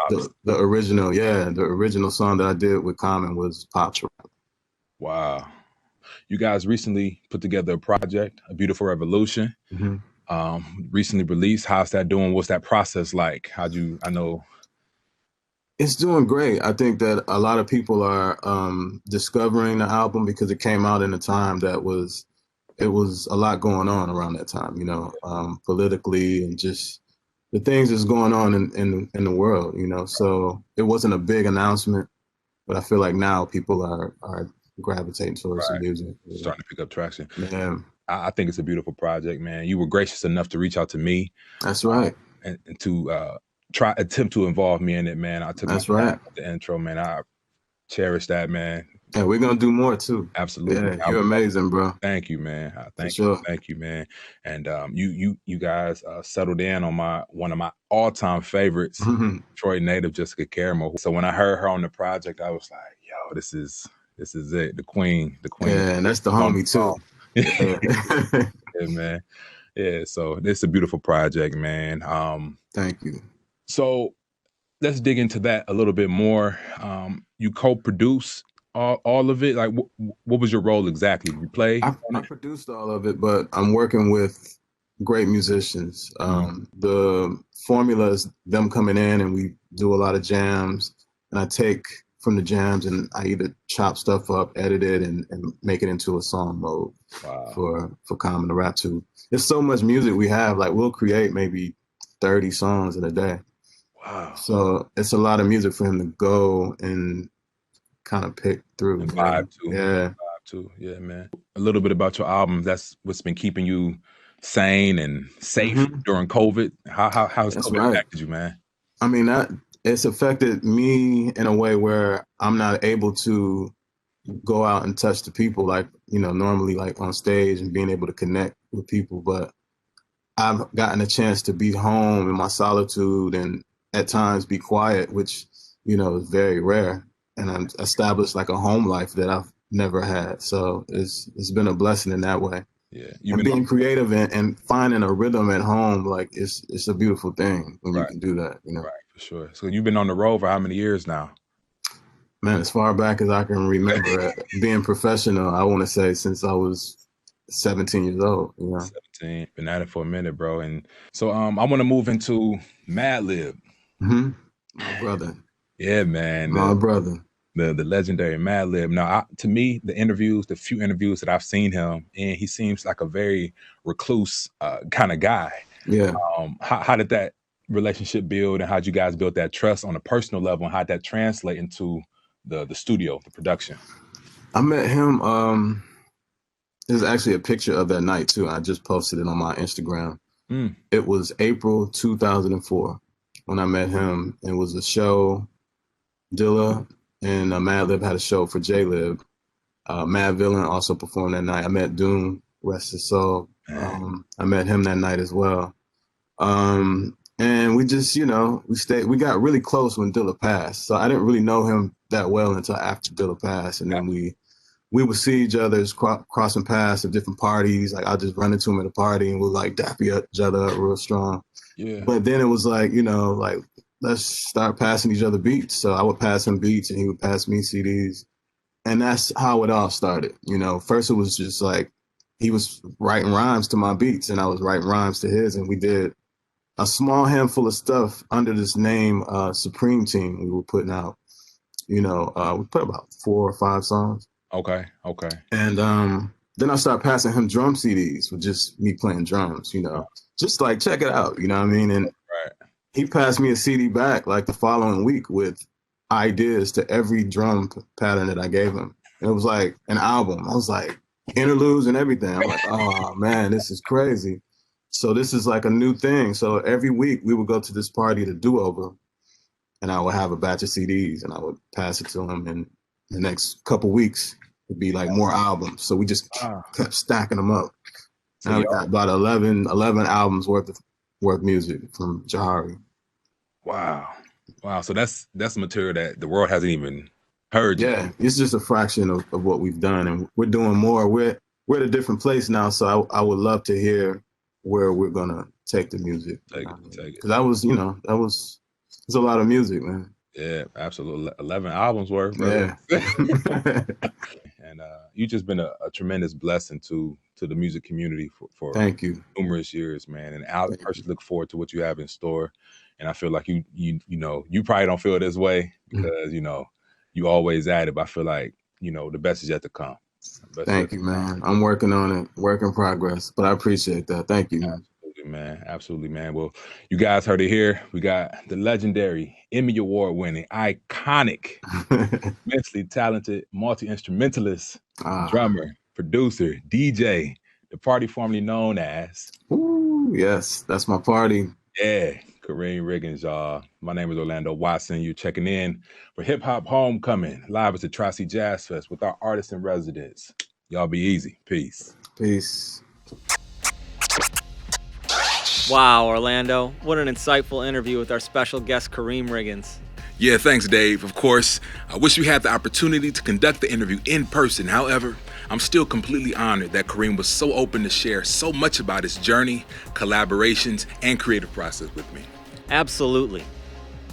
the original song that I did with Common was Pop's Rap. Wow. You guys recently put together a project, A Beautiful Revolution, recently released. How's that doing? What's that process like? I know. It's doing great. I think that a lot of people are discovering the album because it came out in a time that it was a lot going on around that time, you know, politically and just the things that's going on in the world, you know. So it wasn't a big announcement, but I feel like now people are gravitating towards the music. Starting to pick up traction. Yeah. I think it's a beautiful project, man. You were gracious enough to reach out to me. That's right. And to attempt to involve me in it, man. I took the intro, man. I cherish that, man. Yeah, we're gonna do more too. Absolutely. Yeah, you're amazing, bro. Thank you, man. Thank you, man. And you guys settled in on one of my all-time favorites, Detroit native Jessica Karriem. So when I heard her on the project, I was like, yo, this is it. The queen. Yeah, and that's the homie too. Yeah, man. Yeah, so it's a beautiful project, man. Thank you. So let's dig into that a little bit more. You co-produce all of it. Like, what was your role exactly? You play? I produced all of it, but I'm working with great musicians. The formula is them coming in and we do a lot of jams, and I take from the jams and I either chop stuff up, edit it, and make it into a song mode for Common to rap to. There's so much music we have. Like we'll create maybe 30 songs in a day. Wow. So it's a lot of music for him to go and kind of pick through. And vibe too. Yeah. Vibe too. Yeah, man. A little bit about your album. That's what's been keeping you sane and safe during COVID. How's COVID impacted you, man? I mean, it's affected me in a way where I'm not able to go out and touch the people like, normally like on stage and being able to connect with people. But I've gotten a chance to be home in my solitude and at times be quiet, which, is very rare. And I've established like a home life that I've never had. So it's been a blessing in that way. Yeah. And being creative and finding a rhythm at home, like it's a beautiful thing when you can do that, Right, for sure. So you've been on the road for how many years now? Man, as far back as I can remember being professional, I want to say since I was 17 years old. 17. Been at it for a minute, bro. And so I want to move into Madlib. My brother. Yeah, man. My brother. The legendary Madlib. Now, to me, the few interviews that I've seen him in, he seems like a very recluse kind of guy. Yeah. How did that relationship build, and how'd you guys build that trust on a personal level, and how'd that translate into the studio, the production? I met him. There's actually a picture of that night too. I just posted it on my Instagram. It was April 2004 when I met him. It was a show. Dilla and Madlib had a show for J-Lib. Mad Villain also performed that night. I met Doom, rest his soul. I met him that night as well. And we just, we got really close when Dilla passed. So I didn't really know him that well until after Dilla passed. And then we would see each other crossing paths at different parties. Like I'll just run into him at a party and we'll like dap each other up real strong. Yeah. But then it was like, let's start passing each other beats. So I would pass him beats and he would pass me CDs. And that's how it all started. First it was just like, he was writing rhymes to my beats and I was writing rhymes to his. And we did a small handful of stuff under this name, Supreme Team we were putting out. We put about 4 or 5 songs. Okay. And then I started passing him drum CDs with just me playing drums, just like, check it out, you know what I mean? And he passed me a CD back like the following week with ideas to every drum pattern that I gave him. And it was like an album. I was like, interludes and everything. I'm like, oh man, this is crazy. So this is like a new thing. So every week we would go to this party to do over and I would have a batch of CDs and I would pass it to him. And the next couple weeks it'd be like more albums. So we just kept stacking them up. And I got about 11 albums worth of music from Jahari. Wow. So that's material that the world hasn't even heard. Yeah, it's just a fraction of what we've done, and we're doing more. We're at a different place now, so I would love to hear where we're gonna take the music. Take it. Because that was it's a lot of music, man. Yeah, absolutely. 11 albums worth, bro. Yeah. And you've just been a tremendous blessing to the music community for Thank you. Numerous years, man. And I personally look forward to what you have in store. And I feel like you probably don't feel this way because you always at it. But I feel like the best is yet to come. Thank you, man. I'm working on it. Work in progress. But I appreciate that. Thank you, man. Absolutely, man. Well, you guys heard it here. We got the legendary, Emmy Award-winning, iconic, immensely talented, multi-instrumentalist, drummer, producer, DJ, the party formerly known as... Ooh, yes, that's my party. Yeah, Kareem Riggins, y'all. My name is Orlando Watson. You're checking in for Hip Hop Homecoming, live at the Tri-C Jazz Fest with our artists in residence. Y'all be easy. Peace. Peace. Wow, Orlando. What an insightful interview with our special guest, Kareem Riggins. Yeah, thanks, Dave. Of course, I wish we had the opportunity to conduct the interview in person. However, I'm still completely honored that Kareem was so open to share so much about his journey, collaborations, and creative process with me. Absolutely.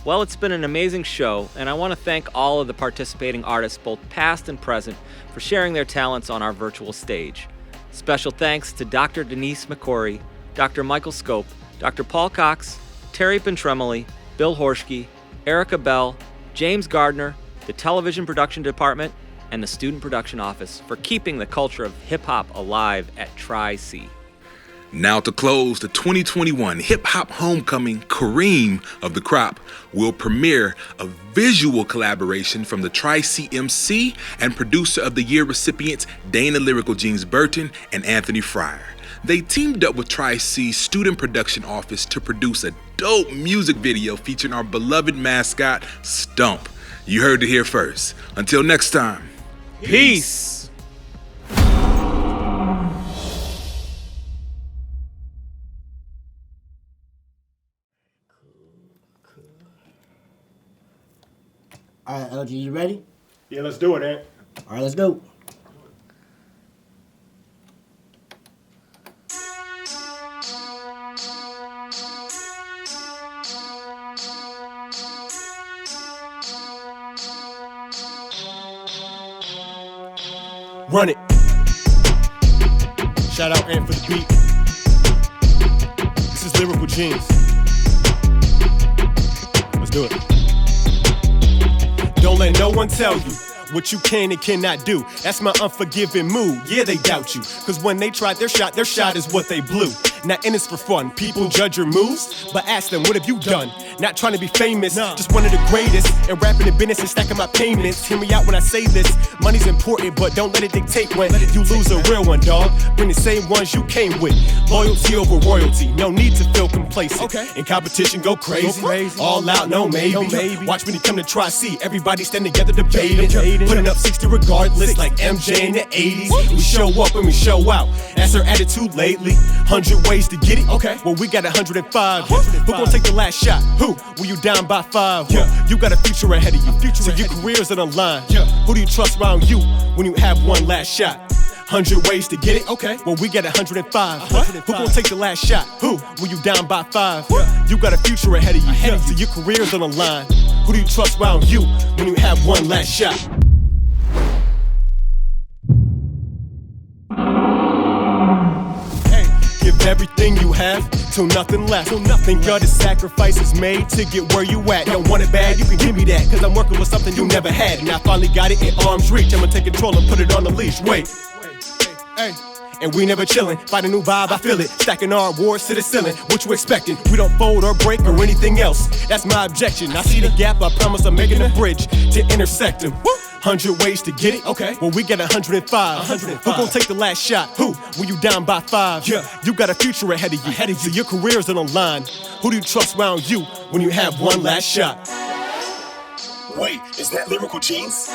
Well, it's been an amazing show, and I want to thank all of the participating artists, both past and present, for sharing their talents on our virtual stage. Special thanks to Dr. Denise McCory, Dr. Michael Scope, Dr. Paul Cox, Terry Pentremoli, Bill Horschke, Erica Bell, James Gardner, the television production department, and the student production office for keeping the culture of hip-hop alive at Tri-C. Now to close, the 2021 Hip Hop Homecoming Karriem of the Crop will premiere a visual collaboration from the Tri-C MC and Producer of the Year recipients Dana Lyrical Jeans Burton and Anthony Fryer. They teamed up with Tri-C's student production office to produce a dope music video featuring our beloved mascot, Stump. You heard it here first. Until next time, peace. All right, LG, you ready? Yeah, let's do it, Ant. All right, let's go. Run it. Shout out Ant for the beat. This is Lyrical Jeans. Let's do it. Don't let no one tell you what you can and cannot do. That's my unforgiving mood. Yeah, they doubt you. Cause when they tried their shot is what they blew. Not in this for fun. People judge your moves, but ask them, what have you done? Not trying to be famous, just one of the greatest. And rapping in business and stacking my payments. Hear me out when I say this. Money's important, but don't let it dictate when you lose a real one, dog. Bring the same ones you came with. Loyalty over royalty. No need to feel complacent. In competition, go crazy. All out, no maybe. Watch when you come to Tri-C. Everybody stand together debating. Putting up 60 regardless, like MJ in the 80s. We show up and we show out. That's our attitude lately. 100 ways to get it. Well, we got 105. Who gon' take the last shot? Who? Will you down by 5? You got a future ahead of you. So your career's on the line. Who do you trust around you when you have one last shot? 100 ways to get it. Well, we got 105. Who gon' take the last shot? Who? Will you down by 5? You got a future ahead of you. So your career's on the line. Who do you trust around you when you have one last shot? Give everything you have till nothing left. Think of the sacrifices made to get where you at. Don't want it bad, you can give me that. Cause I'm working with something you never had. And I finally got it in arm's reach. I'ma take control and put it on the leash. Wait. Hey. And we never chillin', find a new vibe, I feel it. Stacking our awards to the ceiling, what you expecting? We don't fold or break or anything else. That's my objection. I see the gap, I promise I'm making a bridge to intersect them. 100 ways to get it. Well, we got 105. Who gon' take the last shot? Who? Will you down by 5? You got a future ahead of you. So your career's on the line. Who do you trust around you when you have one last shot? Wait, is that Lyrical Jeans?